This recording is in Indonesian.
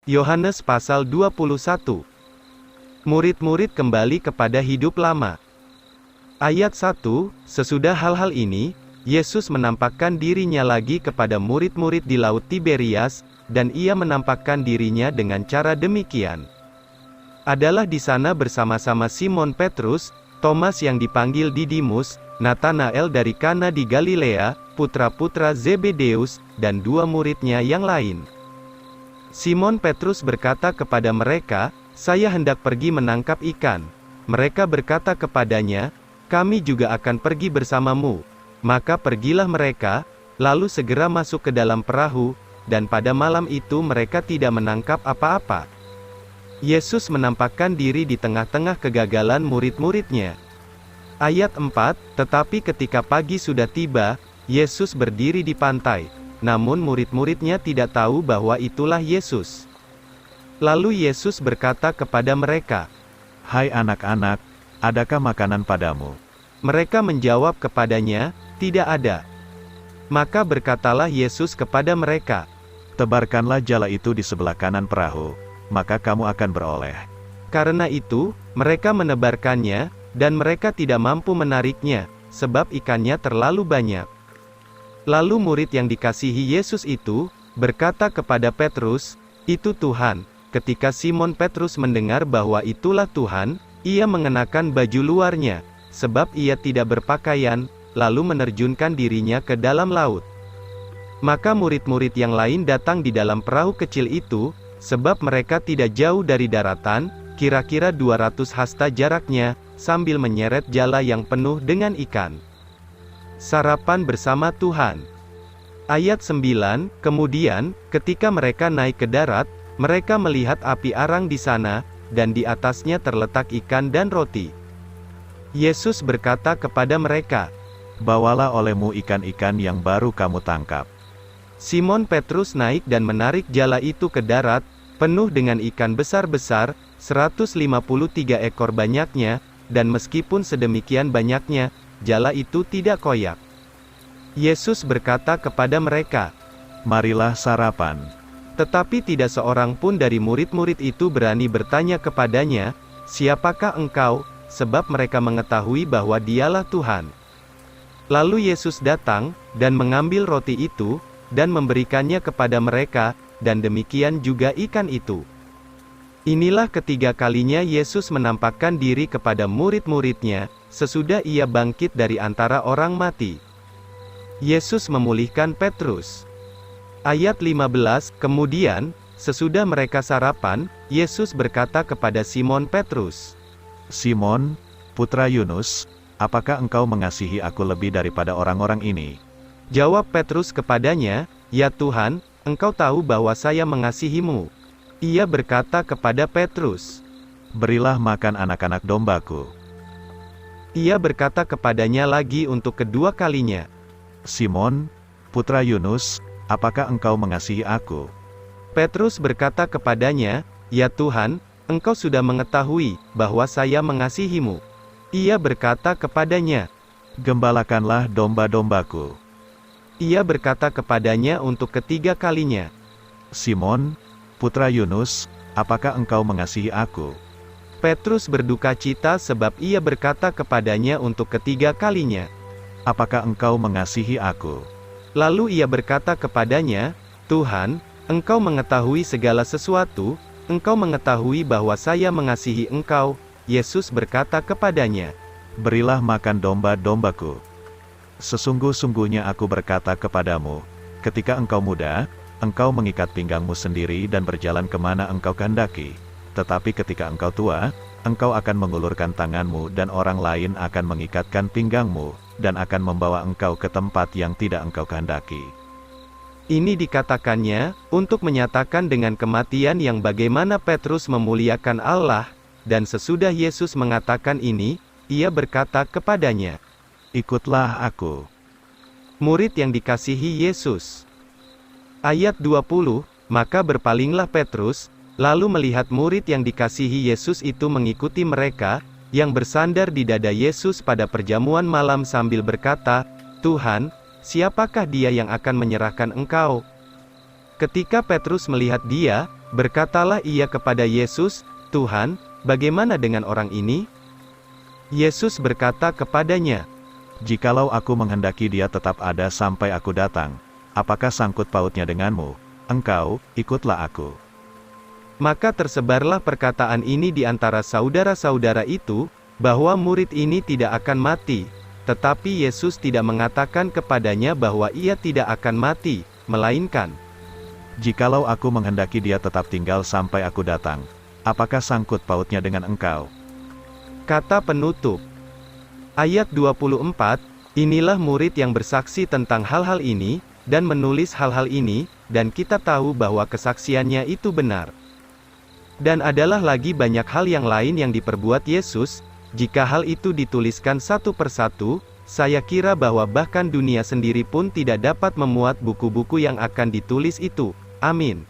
Yohanes pasal 21. Murid-murid kembali kepada hidup lama. Ayat 1, sesudah hal-hal ini, Yesus menampakkan dirinya lagi kepada murid-murid di Laut Tiberias, dan ia menampakkan dirinya dengan cara demikian. Adalah di sana bersama-sama Simon Petrus, Thomas yang dipanggil Didimus, Natanael dari Kana di Galilea, putra-putra Zebedeus, dan dua muridnya yang lain. Simon Petrus berkata kepada mereka, "Saya hendak pergi menangkap ikan." Mereka berkata kepadanya, "Kami juga akan pergi bersamamu." Maka pergilah mereka, lalu segera masuk ke dalam perahu, dan pada malam itu mereka tidak menangkap apa-apa. Yesus menampakkan diri di tengah-tengah kegagalan murid-muridnya. Ayat 4, tetapi ketika pagi sudah tiba, Yesus berdiri di pantai. Namun murid-muridnya tidak tahu bahwa itulah Yesus. Lalu Yesus berkata kepada mereka, "Hai anak-anak, adakah makanan padamu?" Mereka menjawab kepadanya, "Tidak ada." Maka berkatalah Yesus kepada mereka, "Tebarkanlah jala itu di sebelah kanan perahu, maka kamu akan beroleh." Karena itu, mereka menebarkannya, dan mereka tidak mampu menariknya, sebab ikannya terlalu banyak. Lalu murid yang dikasihi Yesus itu, berkata kepada Petrus, "Itu Tuhan." Ketika Simon Petrus mendengar bahwa itulah Tuhan, ia mengenakan baju luarnya, sebab ia tidak berpakaian, lalu menerjunkan dirinya ke dalam laut. Maka murid-murid yang lain datang di dalam perahu kecil itu, sebab mereka tidak jauh dari daratan, kira-kira 200 hasta jaraknya, sambil menyeret jala yang penuh dengan ikan. Sarapan bersama Tuhan. Ayat 9, kemudian, ketika mereka naik ke darat, mereka melihat api arang di sana, dan di atasnya terletak ikan dan roti. Yesus berkata kepada mereka, "Bawalah olehmu ikan-ikan yang baru kamu tangkap." Simon Petrus naik dan menarik jala itu ke darat, penuh dengan ikan besar-besar, 153 ekor banyaknya, dan meskipun sedemikian banyaknya, jala itu tidak koyak. Yesus berkata kepada mereka, "Marilah sarapan." Tetapi tidak seorang pun dari murid-murid itu berani bertanya kepadanya, "Siapakah engkau?" Sebab mereka mengetahui bahwa dialah Tuhan. Lalu Yesus datang, dan mengambil roti itu, dan memberikannya kepada mereka, dan demikian juga ikan itu. Inilah ketiga kalinya Yesus menampakkan diri kepada murid-muridnya, sesudah ia bangkit dari antara orang mati. Yesus memulihkan Petrus. Ayat 15, kemudian, sesudah mereka sarapan, Yesus berkata kepada Simon Petrus, "Simon, putra Yunus, apakah engkau mengasihi aku lebih daripada orang-orang ini?" Jawab Petrus kepadanya, "Ya Tuhan, Engkau tahu bahwa saya mengasihimu." Ia berkata kepada Petrus, "Berilah makan anak-anak dombaku." Ia berkata kepadanya lagi untuk kedua kalinya, "Simon, putra Yunus, apakah engkau mengasihi aku?" Petrus berkata kepadanya, "Ya Tuhan, Engkau sudah mengetahui bahwa saya mengasihimu." Ia berkata kepadanya, "Gembalakanlah domba-dombaku." Ia berkata kepadanya untuk ketiga kalinya, "Simon, putra Yunus, apakah engkau mengasihi aku?" Petrus berduka cita sebab ia berkata kepadanya untuk ketiga kalinya, "Apakah engkau mengasihi aku?" Lalu ia berkata kepadanya, "Tuhan, Engkau mengetahui segala sesuatu, Engkau mengetahui bahwa saya mengasihi Engkau." Yesus berkata kepadanya, "Berilah makan domba-dombaku. Sesungguh-sungguhnya aku berkata kepadamu, ketika engkau muda, engkau mengikat pinggangmu sendiri dan berjalan kemana engkau kehendaki. Tetapi ketika engkau tua, engkau akan mengulurkan tanganmu dan orang lain akan mengikatkan pinggangmu, dan akan membawa engkau ke tempat yang tidak engkau kehendaki." Ini dikatakannya, untuk menyatakan dengan kematian yang bagaimana Petrus memuliakan Allah, dan sesudah Yesus mengatakan ini, ia berkata kepadanya, "Ikutlah aku." Murid yang dikasihi Yesus. Ayat 20, maka berpalinglah Petrus, lalu melihat murid yang dikasihi Yesus itu mengikuti mereka, yang bersandar di dada Yesus pada perjamuan malam sambil berkata, "Tuhan, siapakah dia yang akan menyerahkan Engkau?" Ketika Petrus melihat dia, Berkatalah ia kepada Yesus, "Tuhan, bagaimana dengan orang ini?" Yesus berkata kepadanya, "Jikalau aku menghendaki dia tetap ada sampai aku datang, apakah sangkut pautnya denganmu? Engkau, ikutlah aku." Maka tersebarlah perkataan ini di antara saudara-saudara itu, bahwa murid ini tidak akan mati. Tetapi Yesus tidak mengatakan kepadanya bahwa ia tidak akan mati, melainkan, "Jikalau aku menghendaki dia tetap tinggal sampai aku datang, apakah sangkut pautnya dengan engkau?" Kata penutup. Ayat 24, inilah murid yang bersaksi tentang hal-hal ini, dan menulis hal-hal ini, dan kita tahu bahwa kesaksiannya itu benar. Dan adalah lagi banyak hal yang lain yang diperbuat Yesus. Jika hal itu dituliskan satu persatu, saya kira bahwa bahkan dunia sendiri pun tidak dapat memuat buku-buku yang akan ditulis itu. Amin.